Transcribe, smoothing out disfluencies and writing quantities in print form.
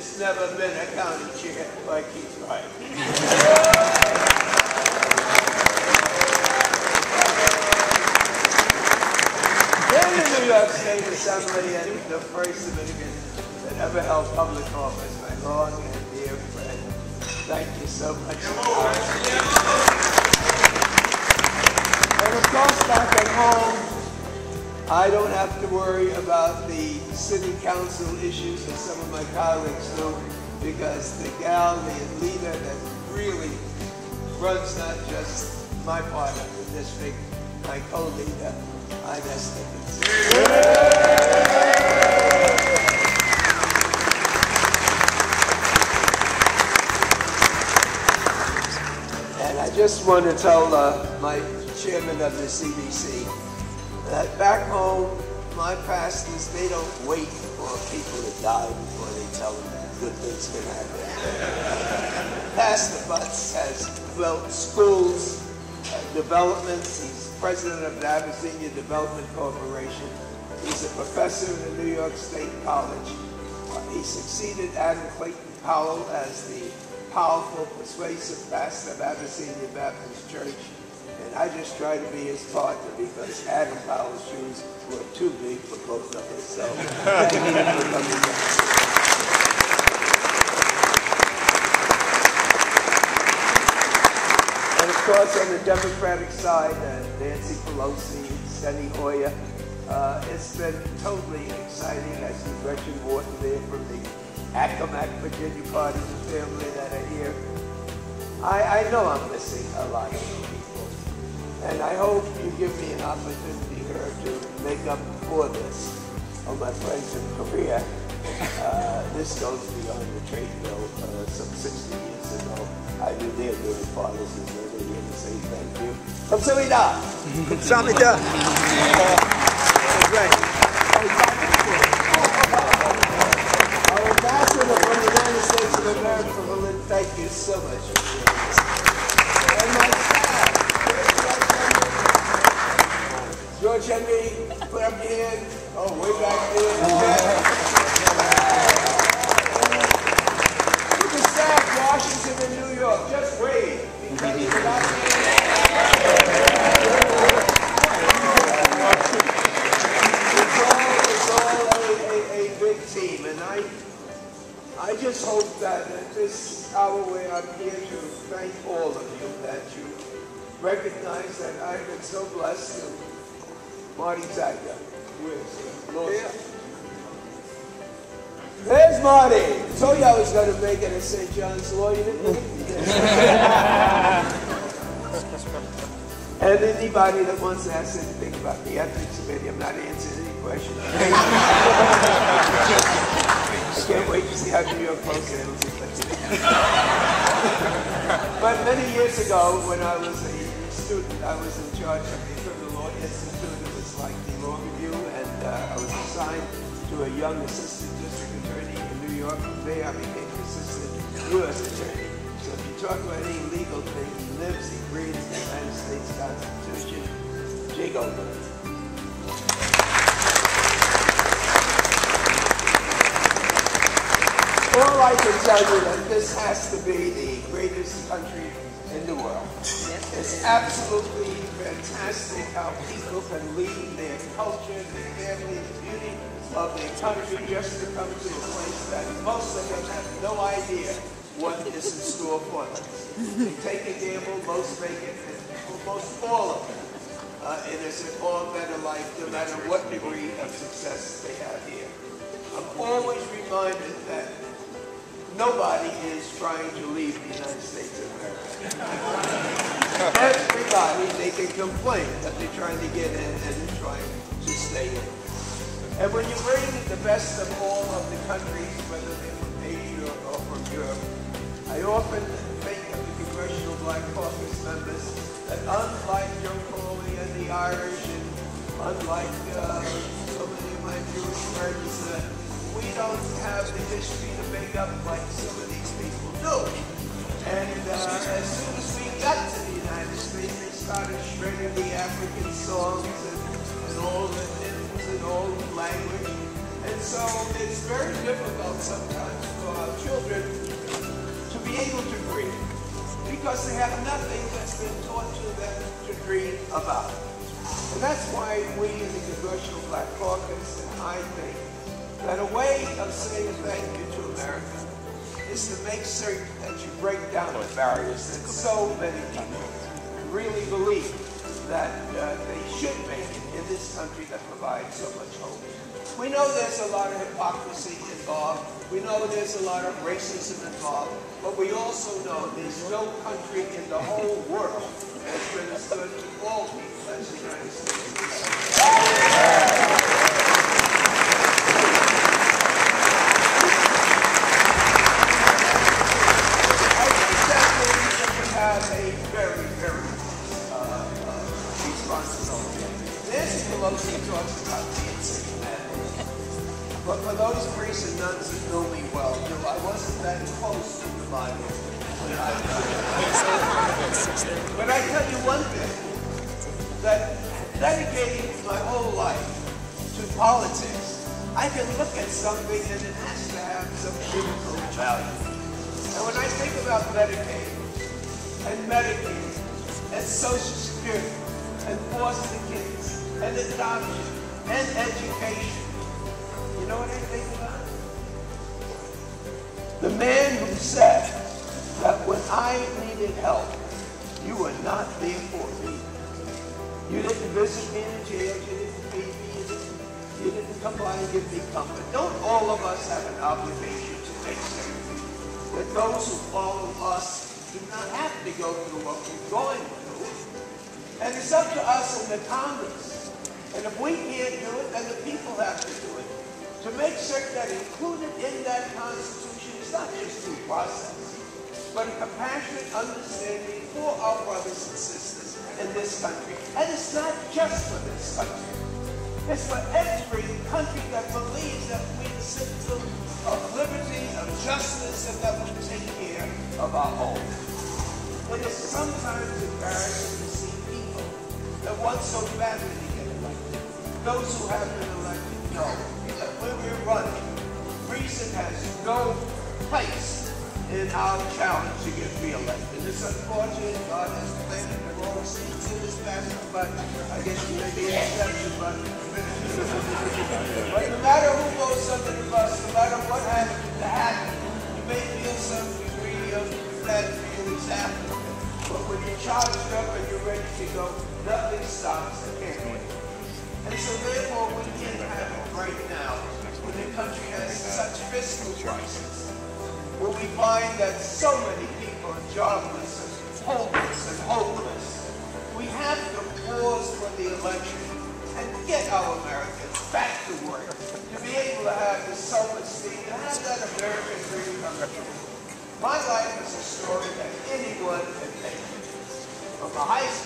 It's never been a county chair like he's right. Then the New York State Assembly and the first Dominican that ever held public office, my long and dear friend. Thank you so much. And of course, back at home, I don't have to worry about the city council issues that some of my colleagues do, because the gal, the leader that really runs not just my part of the district, my co-leader, Ines Dickinson. And I just want to tell my chairman of the CBC that back home, my pastors, they don't wait for people to die before they tell them good things can happen. Pastor Butts has built schools, developments. He's president of the Abyssinia Development Corporation. He's a professor at the New York State College. He succeeded Adam Clayton Powell as the powerful, persuasive pastor of Abyssinia Baptist Church. And I just try to be his partner because Adam Powell's shoes were too big for both of us. So thank you for coming down. And of course, on the Democratic side, Nancy Pelosi, Steny Hoyer. It's been totally exciting. I see Gretchen Wharton there from the Accomack, Virginia part of the family that are here. I know I'm missing a lot of people. And I hope you give me an opportunity here to make up for this. Oh, my friends in Korea, this goes beyond the trade bill. Some 60 years ago, I knew they were doing fathers and they were here to say thank you. 감사합니다. 감사합니다. Great. Our ambassador from the United States of America, Berlin, thank you so much for doing this. And my staff. George Henry, put up your hand. Oh, way back there. You can staff Washington and New York. Just wait. Because it's all a big team. And I just hope that at this hour where I'm here to thank all of you, that you recognize that I've been so blessed to Marty Zaga. Yeah. There's Marty. I told you I was going to make it at St. John's Law. You didn't believe me. And anybody that wants to ask anything about the ethics committee, I'm not answering any questions. I can't wait to see how New York Post handles it. But many years ago, when I was a student, I was in charge of the Criminal Law Institute. It was like the law review, and I was assigned to a young assistant district attorney in New York. From there, I became assistant U.S. attorney. So if you talk about any legal thing, he lives, he breathes the United States Constitution. Jay Goldberg. All I can tell you that this has to be the greatest country in the world. It's absolutely fantastic how people can leave their culture, their family, the beauty of their country just to come to a place that most of them have no idea what is in store for them. They take a gamble, most make it, and almost all of them. It is a far better life no matter what degree of success they have here. I'm always reminded that nobody is trying to leave the United States of America. Everybody, they can complain that they're trying to get in and they're trying to stay in. And when you bring the best of all of the countries, whether they're from Asia or from Europe, I often think of the Congressional Black Caucus members that unlike Joe Crowley and the Irish, and unlike so many of my Jewish friends, we don't have the history to make up like some of these people do. And as soon as we got to the United States, they started shredding the African songs and all the hymns and all the language. And so it's very difficult sometimes for our children to be able to dream because they have nothing that's been taught to them to dream about. And that's why we in the Congressional Black Caucus, and I think, that a way of saying thank you to America is to make certain that you break down the barriers that so many people really believe that they should make it in this country that provides so much hope. We know there's a lot of hypocrisy involved. We know there's a lot of racism involved. But we also know there's no country in the whole world that's been as good to all people as the United States. I think that we have a very, very responsibility. Nancy Pelosi talks about the insane man. But for those priests and nuns that know me well, I wasn't that close to the Bible. But I tell you one thing, that dedicating my whole life to politics, I can look at something and it has to have some biblical value. And when I think about Medicaid, and Medicaid, and Social Security, and foster kids, and adoption, and education, you know what I think about? The man who said that when I needed help, you were not there for me. You didn't visit me in jail, you didn't feed me, you didn't come by and give me comfort. Don't all of us have an obligation to make certain that those who follow us do not have to go through what we're going through? And it's up to us in the Congress. And if we can't do it, then the people have to do it. To make certain that included in that Constitution is not just due process, but a compassionate understanding for our brothers and sisters in this country. And it's not just for this country. It's for every country that believes that we're the citizens of liberty, of justice, and that we take care of our own. It is sometimes embarrassing to see people that want so badly to get elected. Those who have been elected know that when we're running, reason has no place in our challenge to get re-elected. It's unfortunate God has planted the wrong seats in this basket, but I guess you may be an exception, but no matter who goes under the bus, no matter what happens to happen, you may feel some degree of bad feelings after. But when you're charged up and you're ready to go, nothing stops the campaign. And so therefore, we can't have it right now when the country has such fiscal crisis, where we find that so many people are jobless and homeless and hopeless. We have to pause for the election and get our Americans back to work, to be able to have the self-esteem, to have that American dream come true. My life is a story that anyone can take. From a high school